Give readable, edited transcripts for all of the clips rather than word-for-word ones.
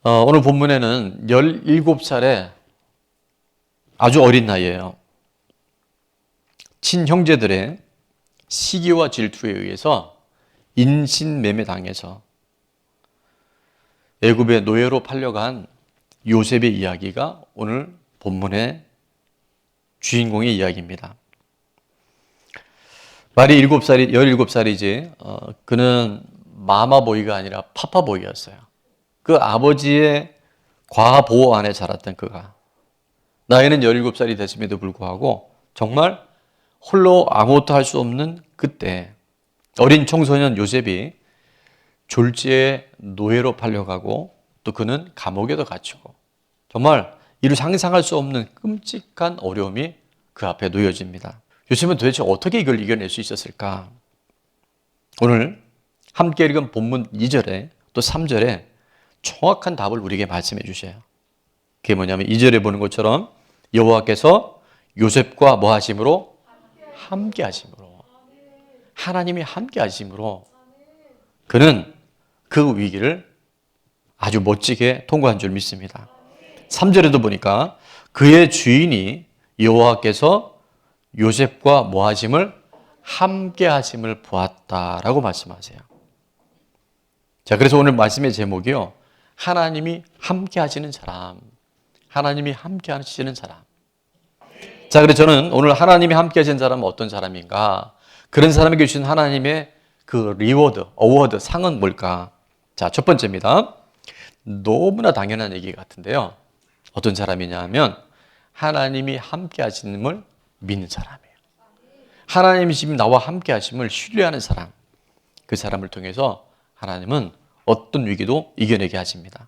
오늘 본문에는 17살의 아주 어린 나이에요. 친형제들의 시기와 질투에 의해서 인신매매 당해서 애굽의 노예로 팔려간 요셉의 이야기가 오늘 본문의 주인공의 이야기입니다. 말이 17살이지 그는 마마보이가 아니라 파파보이였어요. 그 아버지의 과보호 안에 자랐던 그가 나이는 17살이 됐음에도 불구하고 정말 홀로 아무것도 할 수 없는 그때 어린 청소년 요셉이 졸지에 노예로 팔려가고 또 그는 감옥에도 갇히고 정말 이루 상상할 수 없는 끔찍한 어려움이 그 앞에 놓여집니다. 요셉은 도대체 어떻게 이걸 이겨낼 수 있었을까? 오늘 함께 읽은 본문 2절에 또 3절에 정확한 답을 우리에게 말씀해 주셔요. 그게 뭐냐면 2절에 보는 것처럼 여호와께서 요셉과 뭐 하심으로? 함께 하심으로. 하나님이 함께 하심으로 그는 그 위기를 아주 멋지게 통과한 줄 믿습니다. 3절에도 보니까 그의 주인이 여호와께서 요셉과 뭐 하심을? 함께 하심을 보았다라고 말씀하세요. 자, 그래서 오늘 말씀의 제목이요. 하나님이 함께 하시는 사람. 하나님이 함께 하시는 사람. 자, 그래서 저는 오늘 하나님이 함께 하시는 사람은 어떤 사람인가? 그런 사람에게 주신 하나님의 그 리워드, 어워드, 상은 뭘까? 자, 첫 번째입니다. 너무나 당연한 얘기 같은데요. 어떤 사람이냐 하면 하나님이 함께 하심을 믿는 사람이에요. 하나님이 지금 나와 함께 하심을 신뢰하는 사람. 그 사람을 통해서 하나님은 어떤 위기도 이겨내게 하십니다.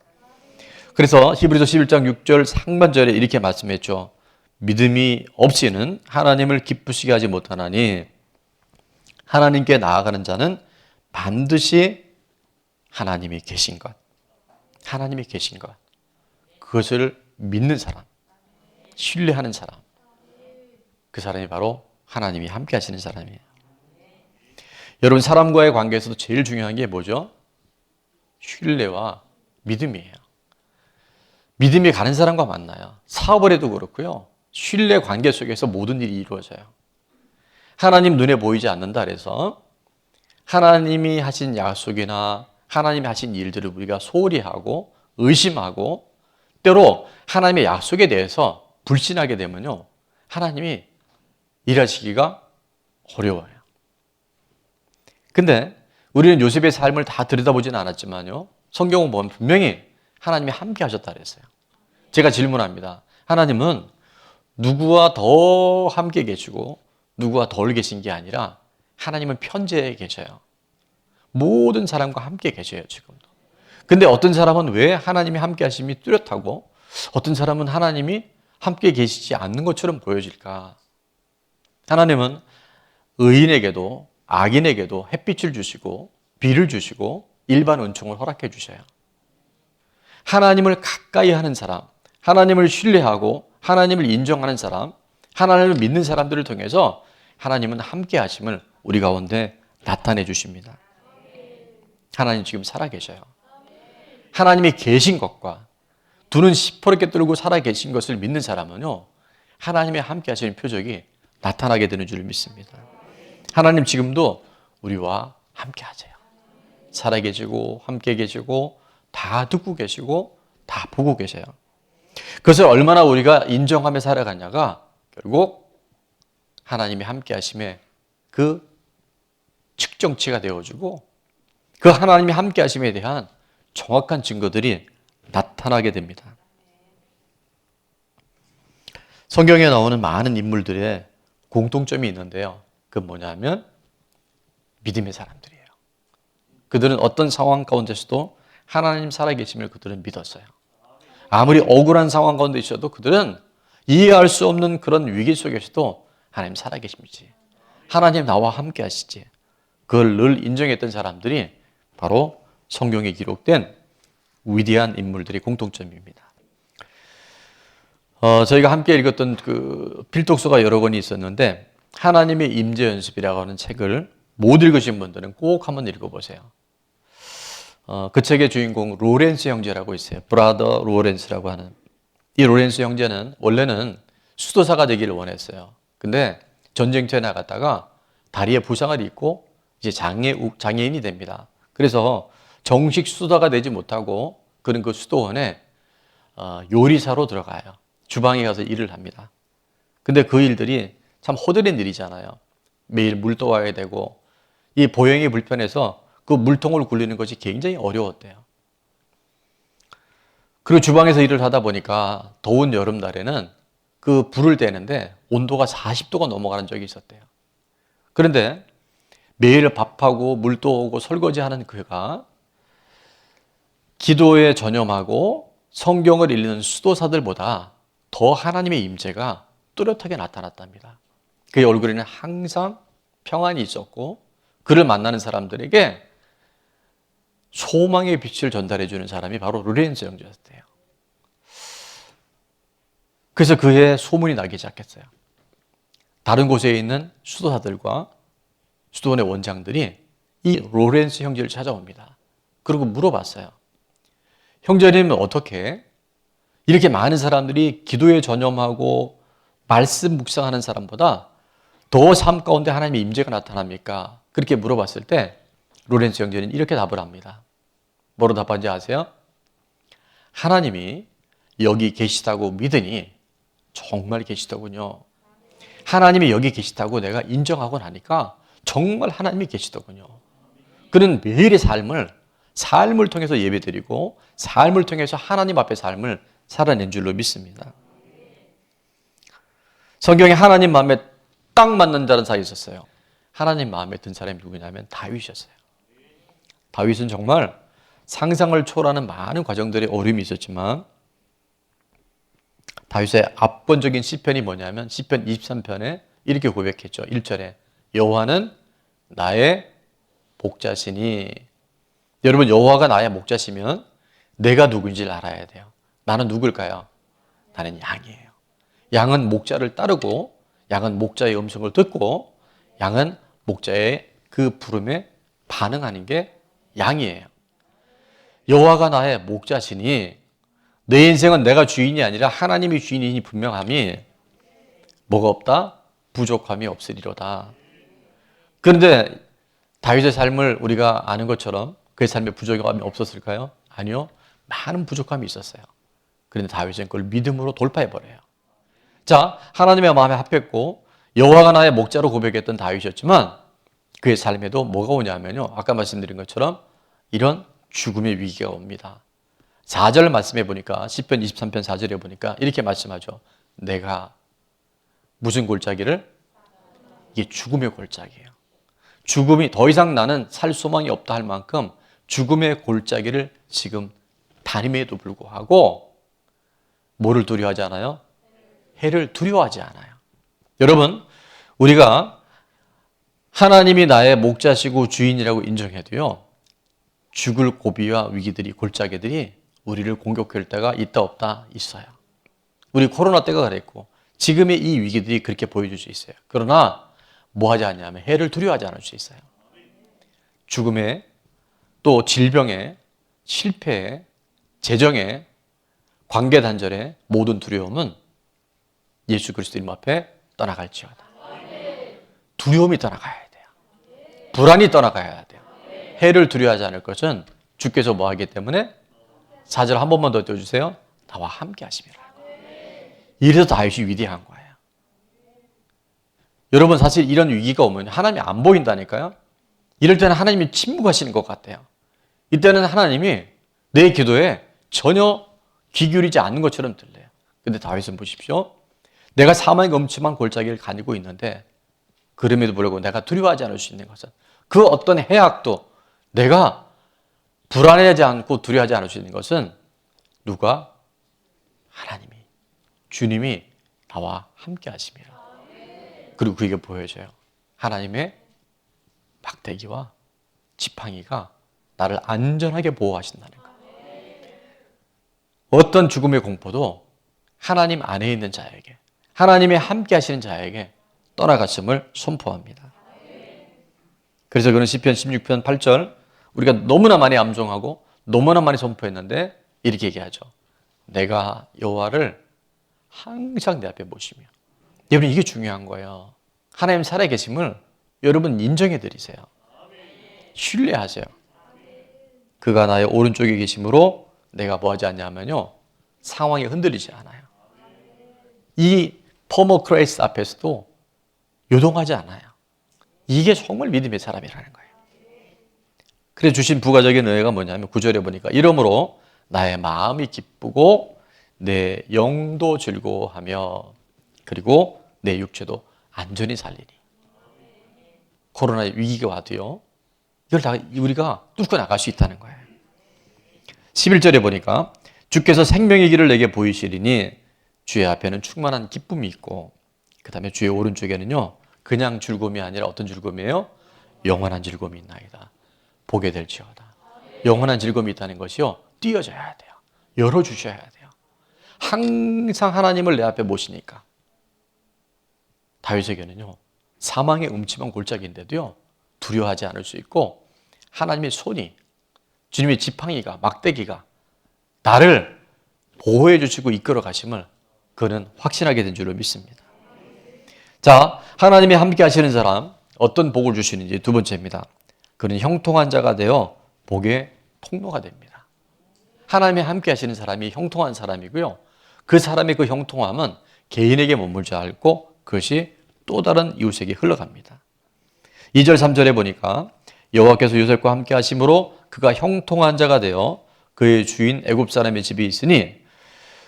그래서 히브리서 11장 6절 상반절에 이렇게 말씀했죠. 믿음이 없이는 하나님을 기쁘시게 하지 못하나니 하나님께 나아가는 자는 반드시 하나님이 계신 것, 하나님이 계신 것, 그것을 믿는 사람, 신뢰하는 사람, 그 사람이 바로 하나님이 함께 하시는 사람이에요. 여러분, 사람과의 관계에서도 제일 중요한 게 뭐죠? 신뢰와 믿음이에요. 믿음이 가는 사람과 만나요. 사업을 해도 그렇고요. 신뢰 관계 속에서 모든 일이 이루어져요. 하나님 눈에 보이지 않는다 그래서 하나님이 하신 약속이나 하나님이 하신 일들을 우리가 소홀히 하고 의심하고 때로 하나님의 약속에 대해서 불신하게 되면요. 하나님이 일하시기가 어려워요. 근데 우리는 요셉의 삶을 다 들여다보지는 않았지만요. 성경을 보면 분명히 하나님이 함께 하셨다 그랬어요. 제가 질문합니다. 하나님은 누구와 더 함께 계시고 누구와 덜 계신 게 아니라 하나님은 편재에 계셔요. 모든 사람과 함께 계셔요, 지금도. 근데 어떤 사람은 왜 하나님이 함께 하심이 뚜렷하고 어떤 사람은 하나님이 함께 계시지 않는 것처럼 보여질까? 하나님은 의인에게도 악인에게도 햇빛을 주시고 비를 주시고 일반 은총을 허락해 주셔요. 하나님을 가까이 하는 사람, 하나님을 신뢰하고 하나님을 인정하는 사람, 하나님을 믿는 사람들을 통해서 하나님은 함께 하심을 우리 가운데 나타내 주십니다. 하나님 지금 살아계셔요. 하나님이 계신 것과 두 눈 시퍼렇게 뜨고 살아계신 것을 믿는 사람은요, 하나님의 함께 하시는 표적이 나타나게 되는 줄 믿습니다. 하나님 지금도 우리와 함께 하세요. 살아계시고 함께 계시고 다 듣고 계시고 다 보고 계세요. 그것을 얼마나 우리가 인정하며 살아가냐가 결국 하나님이 함께 하심에 그 측정치가 되어주고 그 하나님이 함께 하심에 대한 정확한 증거들이 나타나게 됩니다. 성경에 나오는 많은 인물들의 공통점이 있는데요. 그건 뭐냐면 믿음의 사람들이에요. 그들은 어떤 상황 가운데서도 하나님 살아계심을 그들은 믿었어요. 아무리 억울한 상황 가운데 있어도 그들은 이해할 수 없는 그런 위기 속에서도 하나님 살아계심이지, 하나님 나와 함께 하시지, 그걸 늘 인정했던 사람들이 바로 성경에 기록된 위대한 인물들의 공통점입니다. 저희가 함께 읽었던 그 필독서가 여러 권이 있었는데 하나님의 임재 연습이라고 하는 책을 못 읽으신 분들은 꼭 한번 읽어보세요. 그 책의 주인공 로렌스 형제라고 있어요. 브라더 로렌스라고 하는. 이 로렌스 형제는 원래는 수도사가 되기를 원했어요. 근데 전쟁터에 나갔다가 다리에 부상을 입고 이제 장애인이 됩니다. 그래서 정식 수도사가 되지 못하고 그런 그 수도원에 요리사로 들어가요. 주방에 가서 일을 합니다. 근데 그 일들이 참 허드렛 일이잖아요. 매일 물 떠와야 되고 이 보행이 불편해서 그 물통을 굴리는 것이 굉장히 어려웠대요. 그리고 주방에서 일을 하다 보니까 더운 여름날에는 그 불을 떼는데 온도가 40도가 넘어가는 적이 있었대요. 그런데 매일 밥하고 물 떠오고 설거지하는 그가 기도에 전념하고 성경을 읽는 수도사들보다 더 하나님의 임재가 뚜렷하게 나타났답니다. 그의 얼굴에는 항상 평안이 있었고 그를 만나는 사람들에게 소망의 빛을 전달해 주는 사람이 바로 로렌스 형제였대요. 그래서 그의 소문이 나기 시작했어요. 다른 곳에 있는 수도사들과 수도원의 원장들이 이 로렌스 형제를 찾아옵니다. 그리고 물어봤어요. 형제님은 어떻게 이렇게 많은 사람들이 기도에 전념하고 말씀 묵상하는 사람보다 더 삶 가운데 하나님의 임재가 나타납니까? 그렇게 물어봤을 때 로렌스 형제는 이렇게 답을 합니다. 뭐로 답한지 아세요? 하나님이 여기 계시다고 믿으니 정말 계시더군요. 하나님이 여기 계시다고 내가 인정하고 나니까 정말 하나님이 계시더군요. 그는 매일의 삶을 통해서 예배드리고 삶을 통해서 하나님 앞에 삶을 살아낸 줄로 믿습니다. 성경에 하나님 마음에 딱 맞는 자는 사람이 있었어요. 하나님 마음에 든 사람이 누구냐면 다윗이었어요. 다윗은 정말 상상을 초월하는 많은 과정들의 어려움이 있었지만 다윗의 압권적인 시편이 뭐냐면 시편 23편에 이렇게 고백했죠. 1절에 여호와는 나의 목자시니. 여러분, 여호와가 나의 목자시면 내가 누구인지를 알아야 돼요. 나는 누굴까요? 나는 양이에요. 양은 목자를 따르고 양은 목자의 음성을 듣고 양은 목자의 그 부름에 반응하는 게 양이에요. 여호와가 나의 목자시니 내 인생은 내가 주인이 아니라 하나님이 주인이니 분명함이 뭐가 없다? 부족함이 없으리로다. 그런데 다윗의 삶을 우리가 아는 것처럼 그의 삶에 부족함이 없었을까요? 아니요. 많은 부족함이 있었어요. 그런데 다윗은 그걸 믿음으로 돌파해버려요. 자, 하나님의 마음에 합했고 여호와가 나의 목자로 고백했던 다윗이었지만 그의 삶에도 뭐가 오냐면요. 아까 말씀드린 것처럼 이런 죽음의 위기가 옵니다. 4절 말씀해 보니까 시편 23편 4절에 보니까 이렇게 말씀하죠. 내가 무슨 골짜기를? 이게 죽음의 골짜기예요. 죽음이 더 이상 나는 살 소망이 없다 할 만큼 죽음의 골짜기를 지금 다님에도 불구하고 뭐를 두려워하지 않아요? 해를 두려워하지 않아요. 여러분, 우리가 하나님이 나의 목자시고 주인이라고 인정해도요, 죽을 고비와 위기들이, 골짜기들이 우리를 공격할 때가 있다 없다 있어요. 우리 코로나 때가 그랬고 지금의 이 위기들이 그렇게 보여줄 수 있어요. 그러나 뭐 하지 않냐면 해를 두려워하지 않을 수 있어요. 죽음에 또 질병에 실패에 재정에 관계 단절에 모든 두려움은 예수 그리스도 이름 앞에 떠나갈지어다. 두려움이 떠나가야 돼요. 불안이 떠나가야 돼요. 해를 두려워하지 않을 것은 주께서 뭐 하기 때문에 4절 한 번만 더 띄워주세요. 나와 함께 하심이라. 이래서 다윗이 위대한 거예요. 여러분, 사실 이런 위기가 오면 하나님이 안 보인다니까요. 이럴 때는 하나님이 침묵하시는 것 같아요. 이때는 하나님이 내 기도에 전혀 귀 기울이지 않는 것처럼 들려요. 근데 다윗은 보십시오. 내가 사망의 엄침한 골짜기를 가지고 있는데 그럼에도 불구하고 내가 두려워하지 않을 수 있는 것은 그 어떤 해악도 내가 불안해하지 않고 두려워하지 않을 수 있는 것은 누가? 하나님이, 주님이 나와 함께 하심이라. 그리고 그게 보여져요. 하나님의 막대기와 지팡이가 나를 안전하게 보호하신다는 것. 어떤 죽음의 공포도 하나님 안에 있는 자에게, 하나님의 함께 하시는 자에게 떠나갔음을 선포합니다. 그래서 그는 시편 16편 8절 우리가 너무나 많이 암송하고 너무나 많이 선포했는데 이렇게 얘기하죠. 내가 여호와를 항상 내 앞에 모시며. 여러분, 이게 중요한 거예요. 하나님 살아계심을 여러분 인정해 드리세요. 신뢰하세요. 그가 나의 오른쪽에 계심으로 내가 뭐하지 않냐면요, 상황이 흔들리지 않아요. 이 퍼머크레이스 앞에서도 요동하지 않아요. 이게 정말 믿음의 사람이라는 거예요. 그래서 주신 부가적인 은혜가 뭐냐면 9절에 보니까 이러므로 나의 마음이 기쁘고 내 영도 즐거워하며 그리고 내 육체도 안전히 살리니. 코로나의 위기가 와도요, 이걸 다 우리가 뚫고 나갈 수 있다는 거예요. 11절에 보니까 주께서 생명의 길을 내게 보이시리니 주의 앞에는 충만한 기쁨이 있고 그 다음에 주의 오른쪽에는요, 그냥 즐거움이 아니라 어떤 즐거움이에요? 영원한 즐거움이 있나이다. 보게 될지어다. 영원한 즐거움이 있다는 것이요, 띄어져야 돼요. 열어주셔야 돼요. 항상 하나님을 내 앞에 모시니까. 다윗에게는요, 사망의 음침한 골짜기인데도요, 두려워하지 않을 수 있고 하나님의 손이, 주님의 지팡이가, 막대기가 나를 보호해 주시고 이끌어 가심을 그는 확신하게 된 줄로 믿습니다. 자, 하나님이 함께 하시는 사람, 어떤 복을 주시는지 두 번째입니다. 그는 형통한 자가 되어 복의 통로가 됩니다. 하나님이 함께 하시는 사람이 형통한 사람이고요, 그 사람의 그 형통함은 개인에게 머물지 않고 그것이 또 다른 이웃에게 흘러갑니다. 2절 3절에 보니까 여호와께서 요셉과 함께 하심으로 그가 형통한 자가 되어 그의 주인 애굽 사람의 집에 있으니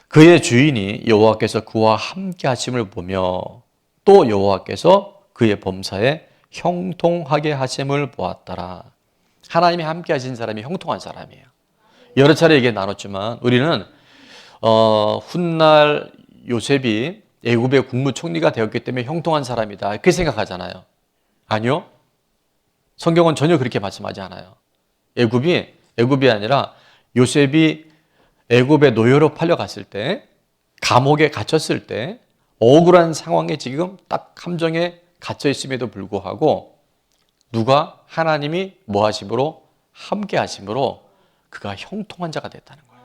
그의 주인이 여호와께서 그와 함께 하심을 보며 또 여호와께서 그의 범사에 형통하게 하심을 보았더라. 하나님이 함께 하신 사람이 형통한 사람이에요. 여러 차례 얘기 나눴지만 우리는 훗날 요셉이 애굽의 국무총리가 되었기 때문에 형통한 사람이다, 그렇게 생각하잖아요. 아니요, 성경은 전혀 그렇게 말씀하지 않아요. 애굽이 아니라 요셉이 애굽의 노예로 팔려갔을 때, 감옥에 갇혔을 때, 억울한 상황에 지금 딱 함정에 갇혀 있음에도 불구하고 누가, 하나님이 뭐 하심으로, 함께 하심으로 그가 형통한 자가 됐다는 거예요.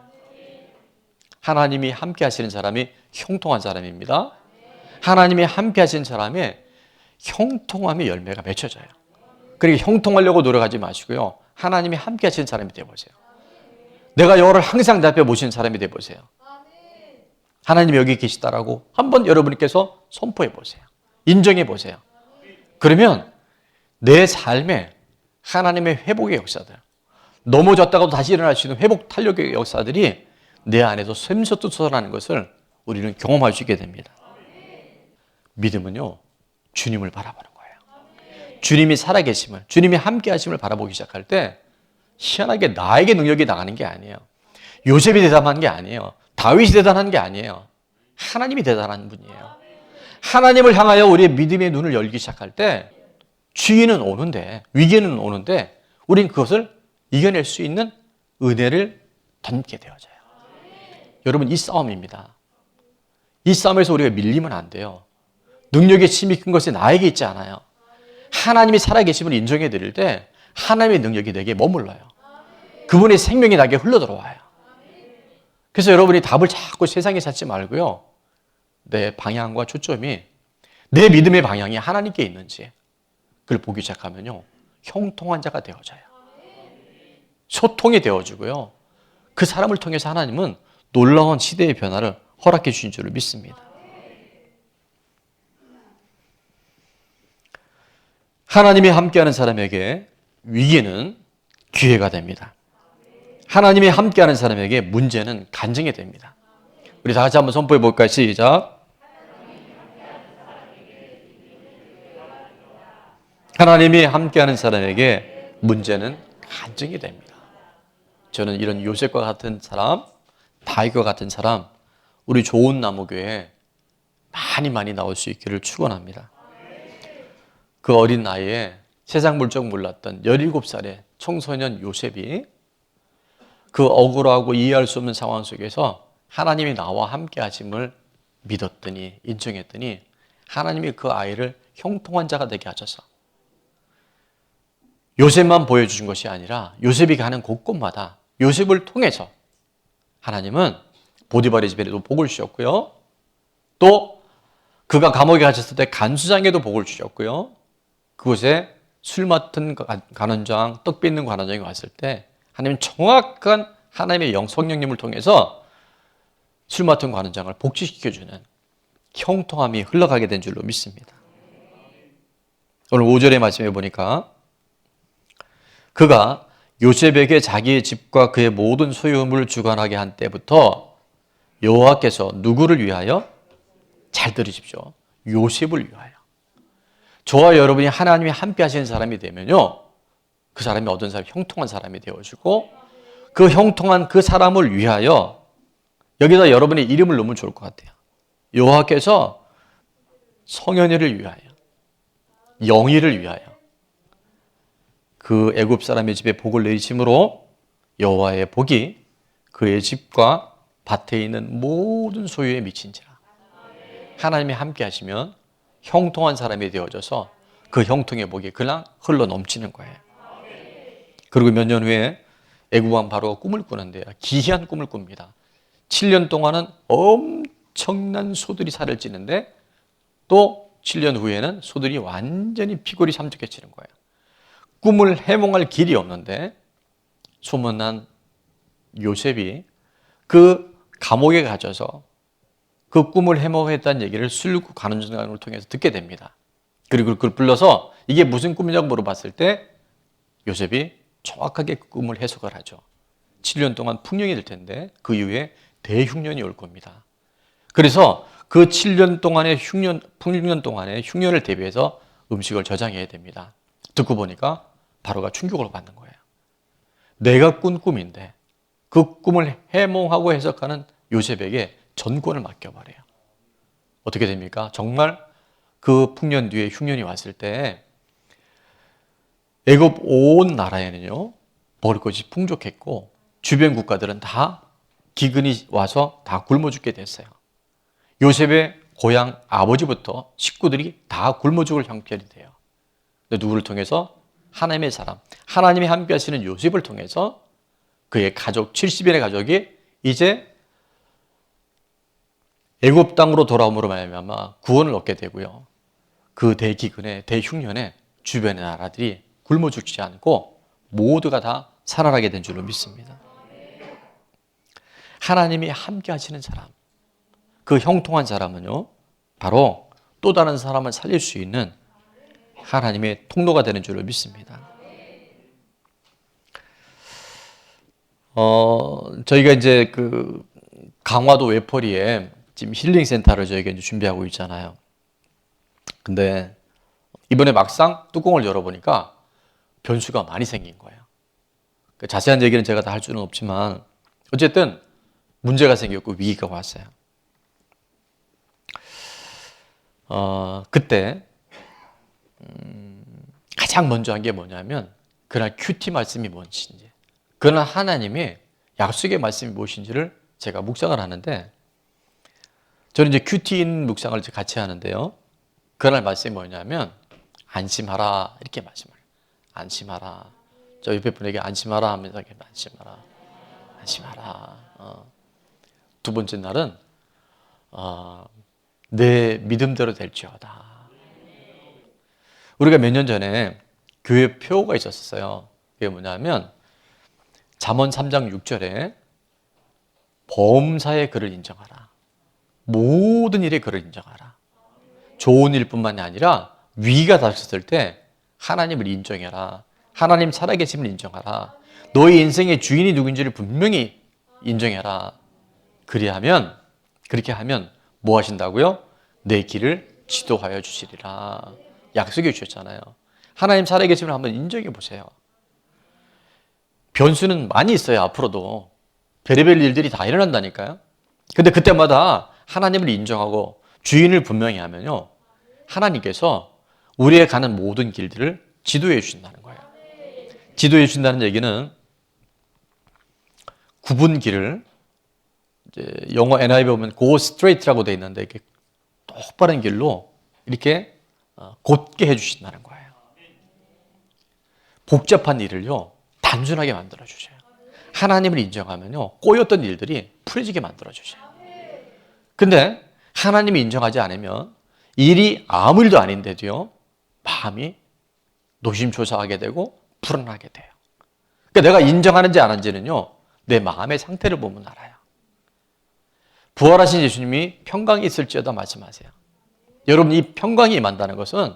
하나님이 함께 하시는 사람이 형통한 사람입니다. 하나님이 함께 하시는 사람의 형통함의 열매가 맺혀져요. 그러니까 형통하려고 노력하지 마시고요, 하나님이 함께 하시는 사람이 되어보세요. 내가 여호와를 항상 내 앞에 모시는 사람이 되어보세요. 하나님이 여기 계시다라고 한번 여러분께서 선포해 보세요. 인정해 보세요. 그러면 내 삶에 하나님의 회복의 역사들, 넘어졌다가도 다시 일어날 수 있는 회복 탄력의 역사들이 내 안에서 샘솟듯 솟아나는 것을 우리는 경험할 수 있게 됩니다. 믿음은요, 주님을 바라보는 거예요. 주님이 살아계심을, 주님이 함께 하심을 바라보기 시작할 때 희한하게 나에게 능력이 나가는 게 아니에요. 요셉이 대단한 게 아니에요. 다윗이 대단한 게 아니에요. 하나님이 대단한 분이에요. 하나님을 향하여 우리의 믿음의 눈을 열기 시작할 때 주인은 오는데, 위기는 오는데 우린 그것을 이겨낼 수 있는 은혜를 닮게 되어져요. 여러분, 이 싸움입니다. 이 싸움에서 우리가 밀리면 안 돼요. 능력의 힘이 큰 것이 나에게 있지 않아요. 하나님이 살아계심을 인정해 드릴 때 하나님의 능력이 내게 머물러요. 그분의 생명이 나에게 흘러들어와요. 그래서 여러분이 답을 자꾸 세상에 찾지 말고요, 내 방향과 초점이, 내 믿음의 방향이 하나님께 있는지 그걸 보기 시작하면요, 형통한 자가 되어져요. 소통이 되어지고요, 그 사람을 통해서 하나님은 놀라운 시대의 변화를 허락해 주신 줄을 믿습니다. 하나님이 함께하는 사람에게 위기는 기회가 됩니다. 하나님이 함께하는 사람에게 문제는 간증이 됩니다. 우리 다 같이 한번 선포해 볼까요? 시작. 하나님이 함께하는 사람에게 문제는 간증이 됩니다. 저는 이런 요셉과 같은 사람, 다윗과 같은 사람, 우리 좋은 나무교회에 많이 나올 수 있기를 축원합니다. 그 어린 나이에 세상 물정 몰랐던 17살의 청소년 요셉이 그 억울하고 이해할 수 없는 상황 속에서 하나님이 나와 함께 하심을 믿었더니, 인정했더니 하나님이 그 아이를 형통한 자가 되게 하셔서 요셉만 보여주신 것이 아니라 요셉이 가는 곳곳마다 요셉을 통해서 하나님은 보디발의 집에도 복을 주셨고요. 또 그가 감옥에 갇혔을 때 간수장에도 복을 주셨고요. 그곳에 술 맡은 관원장, 떡 빚는 관원장이 왔을 때 하나님 정확한 하나님의 성령님을 통해서 술 맡은 관원장을 복지시켜주는 형통함이 흘러가게 된 줄로 믿습니다. 오늘 5절의 말씀에 보니까 그가 요셉에게 자기의 집과 그의 모든 소유물을 주관하게 한 때부터 여호와께서 누구를 위하여? 잘 들으십시오. 요셉을 위하여. 저와 여러분이 하나님이 함께 하시는 사람이 되면요, 그 사람이 어떤 사람이 형통한 사람이 되어지고 그 형통한 그 사람을 위하여, 여기다 여러분의 이름을 넣으면 좋을 것 같아요. 여호와께서 성현이를 위하여, 영희를 위하여 그 애굽 사람의 집에 복을 내리심으로 여호와의 복이 그의 집과 밭에 있는 모든 소유에 미친지라. 하나님이 함께 하시면 형통한 사람이 되어져서 그 형통의 복이 그냥 흘러 넘치는 거예요. 그리고 몇 년 후에 애굽 왕 바로가 꿈을 꾸는데요, 기이한 꿈을 꿉니다. 7년 동안은 엄청난 소들이 살을 찌는데 또 7년 후에는 소들이 완전히 피골이 삼적해지는 거예요. 꿈을 해몽할 길이 없는데 소문난 요셉이 그 감옥에 갇혀서 그 꿈을 해몽했다는 얘기를 술국 관원장을 통해서 듣게 됩니다. 그리고 그걸 불러서 이게 무슨 꿈이냐고 물어봤을 때 요셉이 정확하게 그 꿈을 해석을 하죠. 7년 동안 풍년이 될 텐데 그 이후에 대흉년이 올 겁니다. 그래서 그 7년 동안의 풍년 동안의 흉년을 대비해서 음식을 저장해야 됩니다. 듣고 보니까 바로가 충격을 받는 거예요. 내가 꾼 꿈인데 그 꿈을 해몽하고 해석하는 요셉에게 전권을 맡겨버려요. 어떻게 됩니까? 정말 그 풍년 뒤에 흉년이 왔을 때 애굽 온 나라에는요, 먹을 것이 풍족했고 주변 국가들은 다 기근이 와서 다 굶어 죽게 됐어요. 요셉의 고향 아버지부터 식구들이 다 굶어 죽을 형편이 돼요. 근데 누구를 통해서? 하나님의 사람, 하나님이 함께 하시는 요셉을 통해서 그의 가족, 70인의 가족이 이제 애굽 땅으로 돌아옴으로 말미암아 구원을 얻게 되고요. 그 대기근에, 대흉년에 주변의 나라들이 굶어 죽지 않고 모두가 다 살아나게 된 줄로 믿습니다. 하나님이 함께 하시는 사람, 그 형통한 사람은요, 바로 또 다른 사람을 살릴 수 있는 하나님의 통로가 되는 줄로 믿습니다. 저희가 이제 그 강화도 외퍼리에 지금 힐링 센터를 저희가 이제 준비하고 있잖아요. 근데 이번에 막상 뚜껑을 열어보니까 변수가 많이 생긴 거예요. 그 자세한 얘기는 제가 다 할 수는 없지만 어쨌든 문제가 생겼고 위기가 왔어요. 그때 가장 먼저 한 게 뭐냐면 그날 큐티 말씀이 뭔지, 그날 하나님의 약속의 말씀이 무엇인지를 제가 묵상을 하는데, 저는 이제 큐티인 묵상을 같이 하는데요, 그날 말씀이 뭐냐면 안심하라, 이렇게 말씀을 해요. 안심하라. 저 옆에 분에게 안심하라 하면서 안심하라, 안심하라. 두 번째 날은 내 믿음대로 될지어다. 우리가 몇 년 전에 교회 표가 있었어요. 그게 뭐냐면 잠언 3장 6절에 범사의 그를 인정하라. 모든 일에 그를 인정하라. 좋은 일뿐만이 아니라 위기가 닥쳤을 때 하나님을 인정해라. 하나님 살아계심을 인정하라. 너의 인생의 주인이 누군지를 분명히 인정해라. 그렇게 하면 뭐 하신다고요? 내 길을 지도하여 주시리라. 약속해 주셨잖아요. 하나님 살아계심을 한번 인정해 보세요. 변수는 많이 있어요. 앞으로도 별의별 일들이 다 일어난다니까요. 근데 그때마다 하나님을 인정하고 주인을 분명히 하면요, 하나님께서 우리의 가는 모든 길들을 지도해 주신다는 거예요. 지도해 주신다는 얘기는 굽은 길을, 이제 영어 NIV에 보면 go straight라고 되어 있는데 이렇게 똑바른 길로 이렇게 곧게 해주신다는 거예요. 복잡한 일을요, 단순하게 만들어 주셔요. 하나님을 인정하면요, 꼬였던 일들이 풀어지게 만들어 주셔요. 근데 하나님이 인정하지 않으면 일이 아무 일도 아닌데도요, 마음이 노심초사하게 되고 불안하게 돼요. 그러니까 내가 인정하는지 안 하는지는요, 내 마음의 상태를 보면 알아요. 부활하신 예수님이 평강이 있을지어다 말씀하세요. 여러분, 이 평강이 임한다는 것은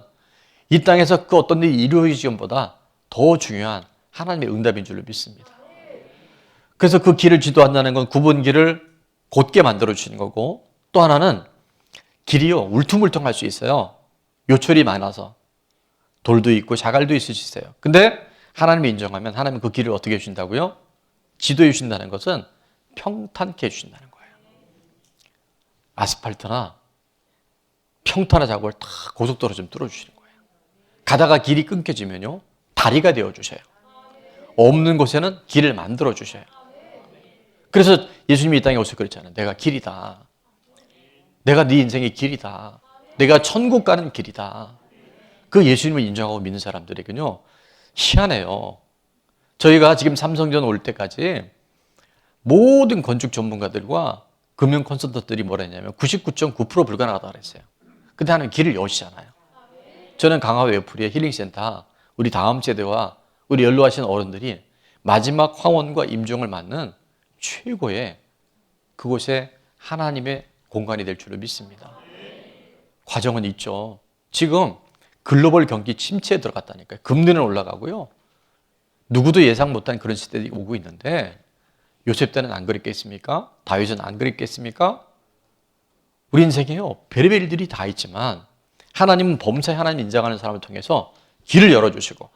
이 땅에서 그 어떤 일이 이루어지기보다 더 중요한 하나님의 응답인 줄로 믿습니다. 그래서 그 길을 지도한다는 건 굽은 길을 곧게 만들어 주시는 거고, 또 하나는 길이요, 울퉁불퉁할 수 있어요. 요철이 많아서 돌도 있고 자갈도 있을 수 있어요. 근데 하나님이 인정하면 하나님은 그 길을 어떻게 해주신다고요? 지도해 주신다는 것은 평탄케 해주신다는 거예요. 아스팔트나 평탄한 작업을 다 고속도로 좀 뚫어주시는 거예요. 가다가 길이 끊겨지면요, 다리가 되어주셔요. 없는 곳에는 길을 만들어주셔요. 그래서 예수님이 이 땅에 오셔서 그랬잖아요. 내가 길이다. 내가 네 인생의 길이다. 내가 천국 가는 길이다. 그 예수님을 인정하고 믿는 사람들에게는요, 희한해요. 저희가 지금 삼성전 올 때까지 모든 건축 전문가들과 금융 컨설턴트들이 뭐라 했냐면 99.9% 불가능하다고 그랬어요. 근데 하나님 길을 여시잖아요. 저는 강화 웨프리의 힐링센터, 우리 다음 세대와 우리 연로하신 어른들이 마지막 황혼과 임종을 맞는 최고의 그곳에 하나님의 공간이 될 줄을 믿습니다. 과정은 있죠. 지금 글로벌 경기 침체에 들어갔다니까요. 금리는 올라가고요. 누구도 예상 못한 그런 시대들이 오고 있는데, 요셉 때는 안 그랬겠습니까? 다윗은 안 그랬겠습니까? 우리 인생에요, 별의별 일들이 다 있지만 하나님은 범사에 하나님 인정하는 사람을 통해서 길을 열어주시고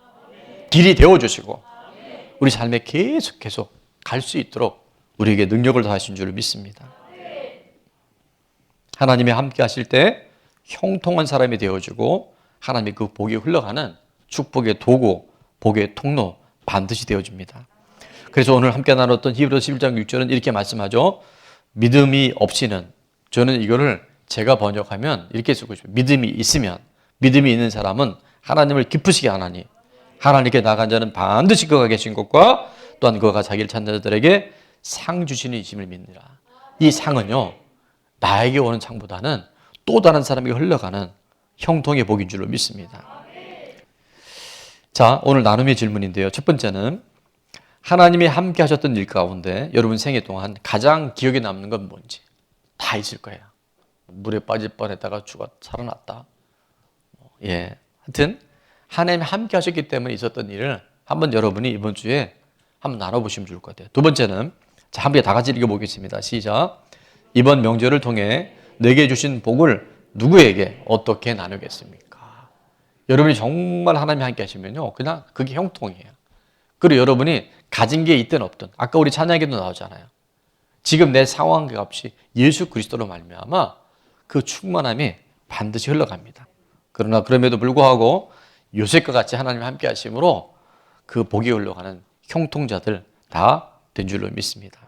길이 되어주시고 우리 삶에 계속 갈 수 있도록 우리에게 능력을 더하신 줄 믿습니다. 하나님이 함께 하실 때 형통한 사람이 되어주고 하나님이 그 복이 흘러가는 축복의 도구, 복의 통로 반드시 되어줍니다. 그래서 오늘 함께 나눴던 히브리서 11장 6절은 이렇게 말씀하죠. 믿음이 없이는, 저는 이거를 제가 번역하면 이렇게 쓰고 싶어요. 믿음이 있으면, 믿음이 있는 사람은 하나님을 기쁘시게 하나니 하나님께 나간 자는 반드시 그가 계신 것과 또한 그가 자기를 찾는 자들에게 상 주시는 이심을 믿느라. 이 상은요, 나에게 오는 상보다는 또 다른 사람에게 흘러가는 형통의 복인 줄로 믿습니다. 자, 오늘 나눔의 질문인데요. 첫 번째는 하나님이 함께 하셨던 일 가운데 여러분 생애 동안 가장 기억에 남는 건 뭔지 다 있을 거예요. 물에 빠질 뻔했다가 살아났다. 하여튼 하나님이 함께 하셨기 때문에 있었던 일을 한번 여러분이 이번 주에 한번 나눠보시면 좋을 것 같아요. 두 번째는, 자, 함께 다 같이 읽어보겠습니다. 시작. 이번 명절을 통해 내게 주신 복을 누구에게 어떻게 나누겠습니까? 여러분이 정말 하나님이 함께 하시면요, 그냥 그게 형통이에요. 그리고 여러분이 가진 게 있든 없든, 아까 우리 찬양에도 나오잖아요. 지금 내 상황과 없이 예수 그리스도로 말미암아 그 충만함이 반드시 흘러갑니다. 그러나 그럼에도 불구하고 요셉과 같이 하나님 함께 하심으로 그 복이 흘러가는 형통자들 다 된 줄로 믿습니다.